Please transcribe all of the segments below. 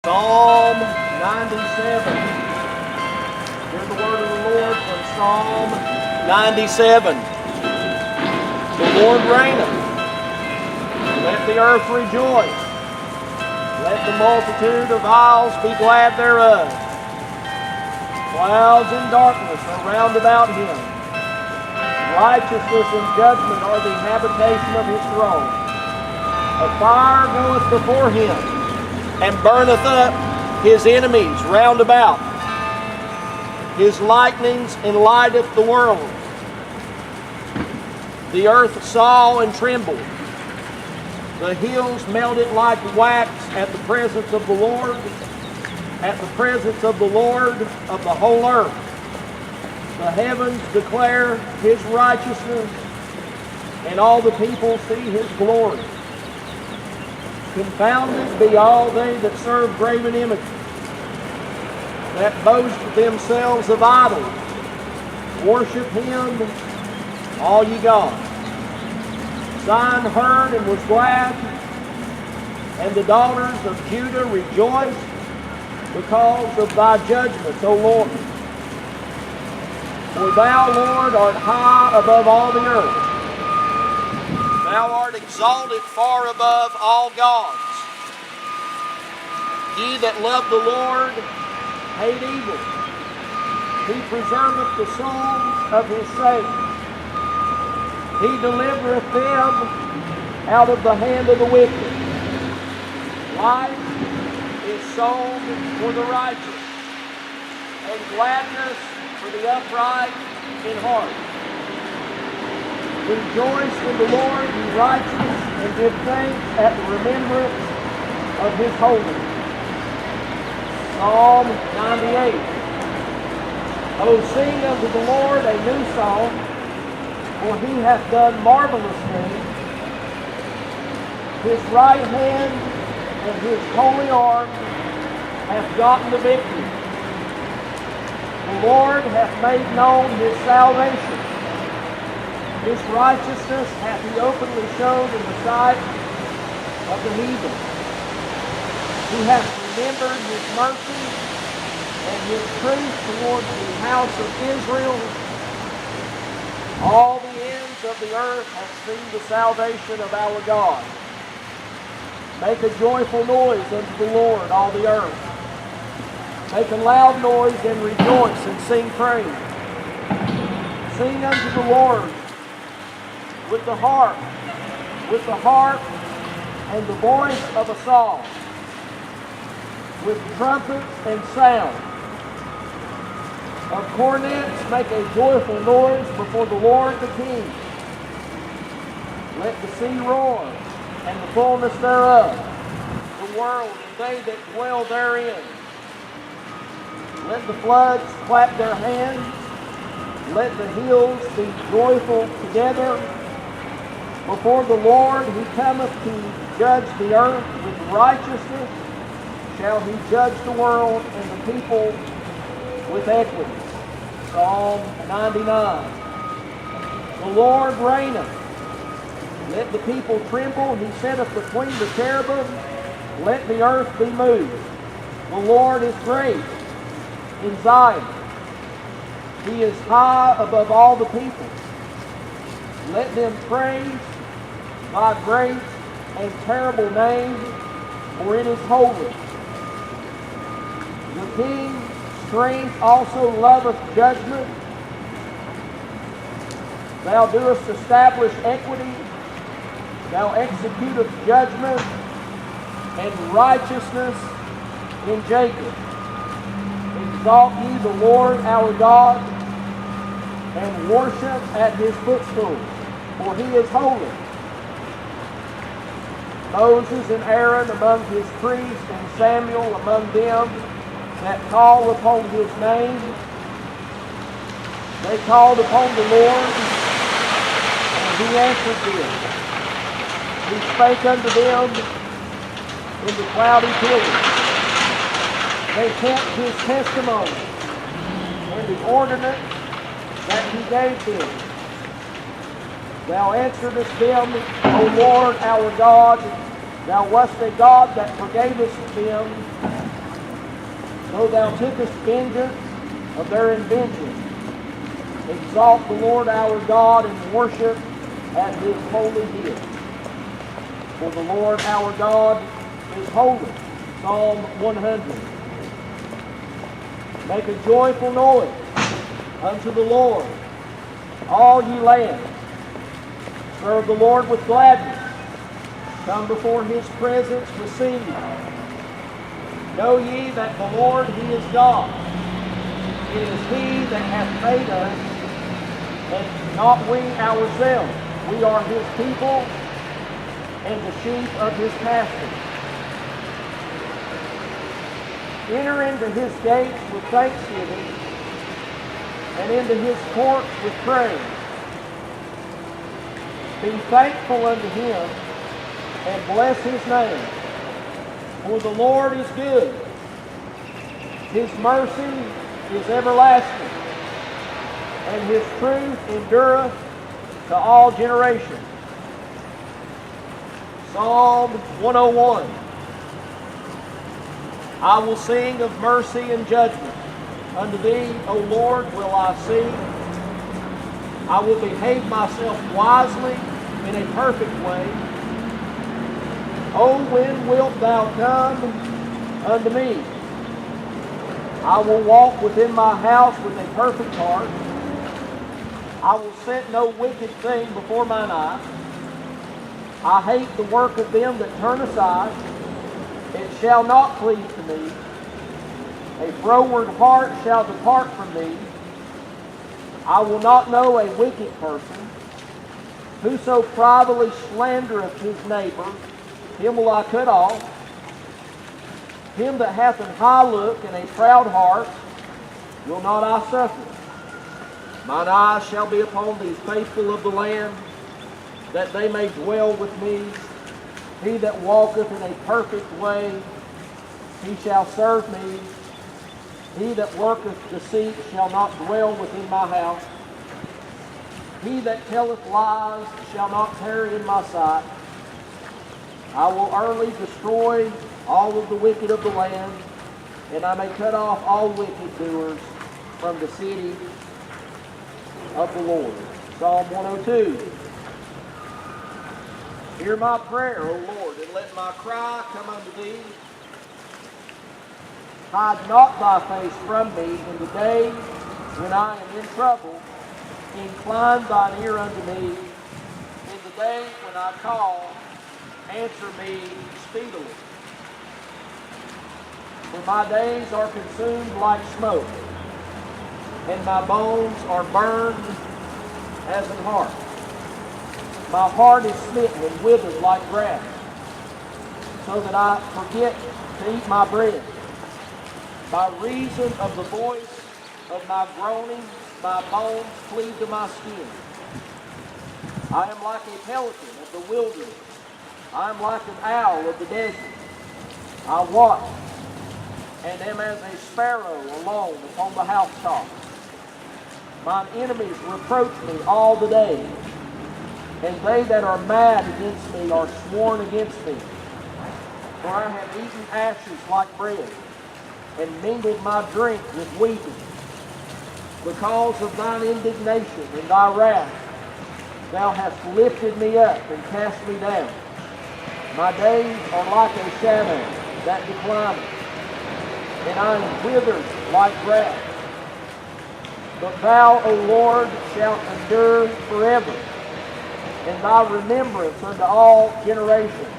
Psalm 97. Hear the word of the Lord from Psalm 97. The Lord reigneth. Let the earth rejoice. Let the multitude of isles be glad thereof. Clouds and darkness are round about him. Righteousness and judgment are the habitation of his throne. A fire goeth before him, and burneth up his enemies round about. His lightnings enlighteth the world. The earth saw and trembled. The hills melted like wax at the presence of the Lord, at the presence of the Lord of the whole earth. The heavens declare his righteousness, and all the people see his glory. Confounded be all they that serve graven images, that boast themselves of idols. Worship him, all ye gods. Zion heard and was glad, and the daughters of Judah rejoiced because of thy judgments, O Lord. For thou, Lord, art high above all the earth. Thou art exalted far above all gods. Ye that love the Lord hate evil. He preserveth the souls of his saints. He delivereth them out of the hand of the wicked. Life is sown for the righteous, and gladness for the upright in heart. Rejoice in the Lord, be righteous, and give thanks at the remembrance of his holiness. Psalm 98. O sing unto the Lord a new song, for he hath done marvelous things. His right hand and his holy arm hath gotten the victory. The Lord hath made known his salvation. His righteousness hath he openly shown in the sight of the heathen. He hath remembered his mercy and his truth toward the house of Israel. All the ends of the earth have seen the salvation of our God. Make a joyful noise unto the Lord, all the earth. Make a loud noise and rejoice and sing praise. Sing unto the Lord with the harp and the voice of a psalm, with trumpets and sound. Of cornets make a joyful noise before the Lord the King. Let the sea roar, and the fullness thereof, the world and they that dwell therein. Let the floods clap their hands. Let the hills be joyful together. Before the Lord he cometh to judge the earth with righteousness, shall he judge the world and the people with equity. Psalm 99. The Lord reigneth. Let the people tremble. He sitteth between the cherubim. Let the earth be moved. The Lord is great in Zion. He is high above all the people. Let them praise thy great and terrible name, for it is holy. The King strength also loveth judgment. Thou doest establish equity. Thou executest judgment and righteousness in Jacob. Exalt ye the Lord our God, and worship at his footstool, for he is holy. Moses and Aaron among his priests, and Samuel among them that call upon his name. They called upon the Lord, and he answered them. He spake unto them in the cloudy pillar. They kept his testimony and the ordinance that he gave them. Thou answeredest them, O Lord our God. Thou wast a God that forgavest them though thou tookest vengeance of their inventions. Exalt the Lord our God and worship at his holy hill. For the Lord our God is holy. Psalm 100. Make a joyful noise unto the Lord, all ye lands. Serve the Lord with gladness. Come before his presence with singing. Know ye that the Lord, he is God. It is he that hath made us, and not we ourselves. We are his people, and the sheep of his pasture. Enter into his gates with thanksgiving, and into his courts with praise. Be thankful unto him, and bless his name. For the Lord is good. His mercy is everlasting, and his truth endureth to all generations. Psalm 101. I will sing of mercy and judgment. Unto thee, O Lord, will I sing. I will behave myself wisely in a perfect way. O when wilt thou come unto me? I will walk within my house with a perfect heart. I will set no wicked thing before mine eyes. I hate the work of them that turn aside. It shall not please to me. A froward heart shall depart from me. I will not know a wicked person. Whoso privately slandereth his neighbor, him will I cut off. Him that hath an high look and a proud heart will not I suffer. Mine eyes shall be upon these faithful of the land, that they may dwell with me. He that walketh in a perfect way, he shall serve me. He that worketh deceit shall not dwell within my house. He that telleth lies shall not tarry in my sight. I will early destroy all of the wicked of the land, and I may cut off all wicked doers from the city of the Lord. Psalm 102. Hear my prayer, O Lord, and let my cry come unto thee. Hide not thy face from me in the day when I am in trouble. Incline thine ear unto me. In the day when I call, answer me speedily. For my days are consumed like smoke, and my bones are burned as an heart. My heart is smitten and withered like grass, so that I forget to eat my bread. By reason of the voice of my groaning, my bones cleave to my skin. I am like a pelican of the wilderness. I am like an owl of the desert. I watch, and am as a sparrow alone upon the housetop. Mine enemies reproach me all the day, and they that are mad against me are sworn against me. For I have eaten ashes like bread, and mingled my drink with weeping. Because of thine indignation and thy wrath, thou hast lifted me up and cast me down. My days are like a shadow that declineth, and I am withered like grass. But thou, O Lord, shalt endure forever, and thy remembrance unto all generations.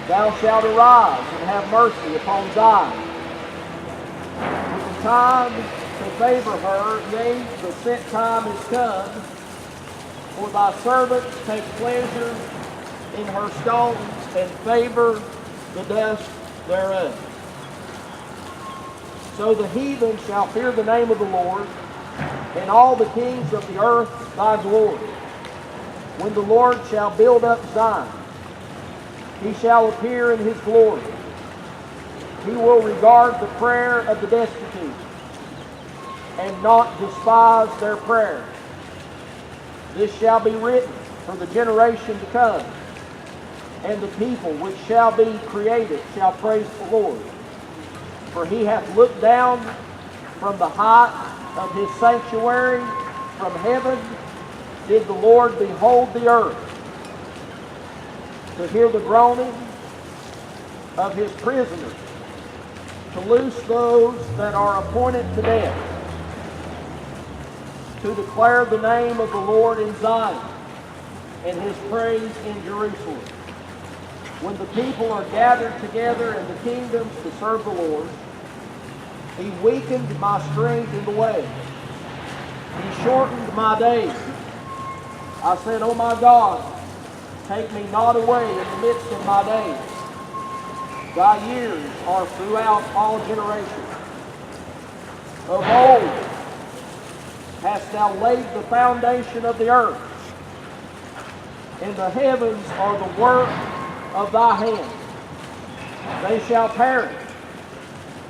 Thou shalt arise and have mercy upon Zion. With the time to favor her, yea, the set time is come, for thy servants take pleasure in her stones and favor the dust thereof. So the heathen shall fear the name of the Lord, and all the kings of the earth thy glory. When the Lord shall build up Zion, he shall appear in his glory. He will regard the prayer of the destitute, and not despise their prayer. This shall be written for the generation to come, and the people which shall be created shall praise the Lord. For he hath looked down from the height of his sanctuary, from heaven did the Lord behold the earth, to hear the groaning of his prisoners, to loose those that are appointed to death, to declare the name of the Lord in Zion, and his praise in Jerusalem. When the people are gathered together in the kingdoms to serve the Lord, he weakened my strength in the way. He shortened my days. I said, O my God, take me not away in the midst of my days. Thy years are throughout all generations. Of old hast thou laid the foundation of the earth, and the heavens are the work of thy hand. They shall perish,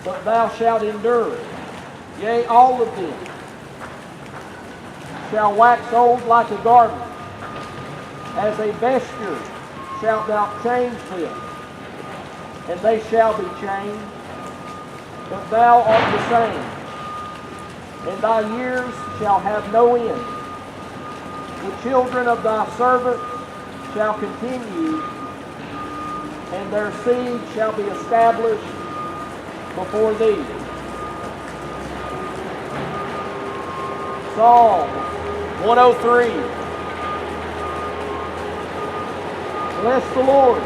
but thou shalt endure. Yea, all of them shall wax old like a garment. As a vesture shalt thou change them, and they shall be changed, but thou art the same, and thy years shall have no end. The children of thy servants shall continue, and their seed shall be established before thee. Psalm 103. Bless the Lord,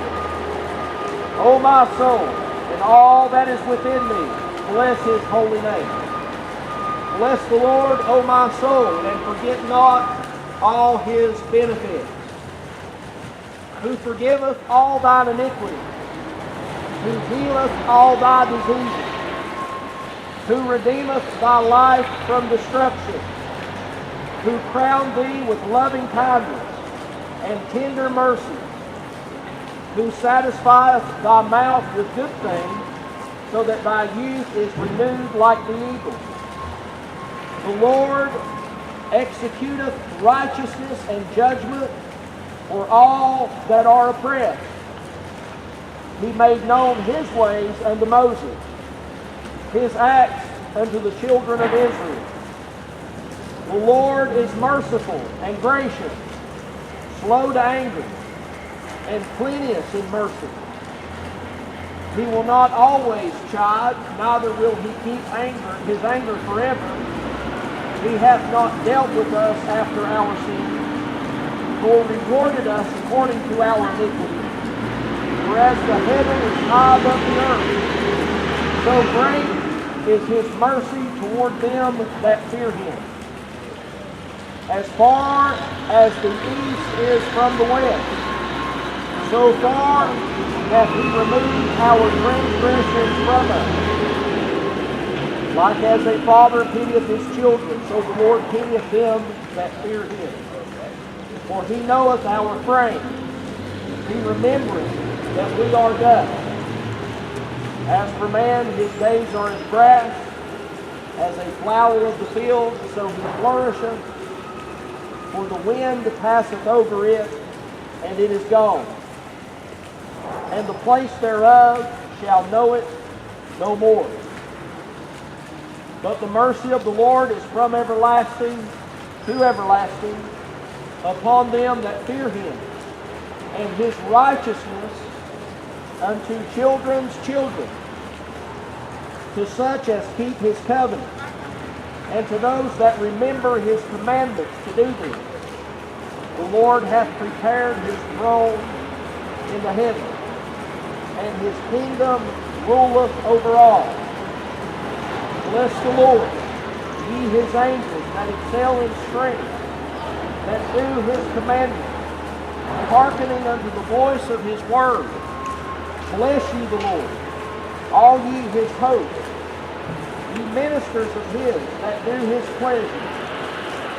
O my soul, and all that is within me. Bless his holy name. Bless the Lord, O my soul, and forget not all his benefits, who forgiveth all thine iniquities, who healeth all thy diseases, who redeemeth thy life from destruction, who crowned thee with loving kindness and tender mercy, who satisfieth thy mouth with good things, so that thy youth is renewed like the eagle. The Lord executeth righteousness and judgment for all that are oppressed. He made known his ways unto Moses, his acts unto the children of Israel. The Lord is merciful and gracious, slow to anger, and plenteous in mercy. He will not always chide, neither will he keep his anger forever. He hath not dealt with us after our sins, nor rewarded us according to our iniquity. For as the heaven is high above the earth, so great is his mercy toward them that fear him. As far as the east is from the west, so far hath he removed our transgressions from us. Like as a father pitieth his children, so the Lord pitieth them that fear him. For he knoweth our frame. He remembereth that we are dust. As for man, his days are as grass, as a flower of the field, so he flourisheth. For the wind passeth over it, and it is gone, and the place thereof shall know it no more. But the mercy of the Lord is from everlasting to everlasting upon them that fear him, and his righteousness unto children's children, to such as keep his covenant, and to those that remember his commandments to do them. The Lord hath prepared his throne in the heavens, and his kingdom ruleth over all. Bless the Lord, ye his angels that excel in strength, that do his commandments, hearkening unto the voice of his word. Bless ye the Lord, all ye his hosts, ye ministers of his that do his pleasure.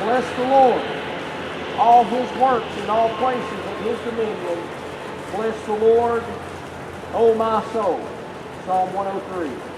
Bless the Lord, all his works in all places of his dominion. Bless the Lord, O my soul. Psalm 103.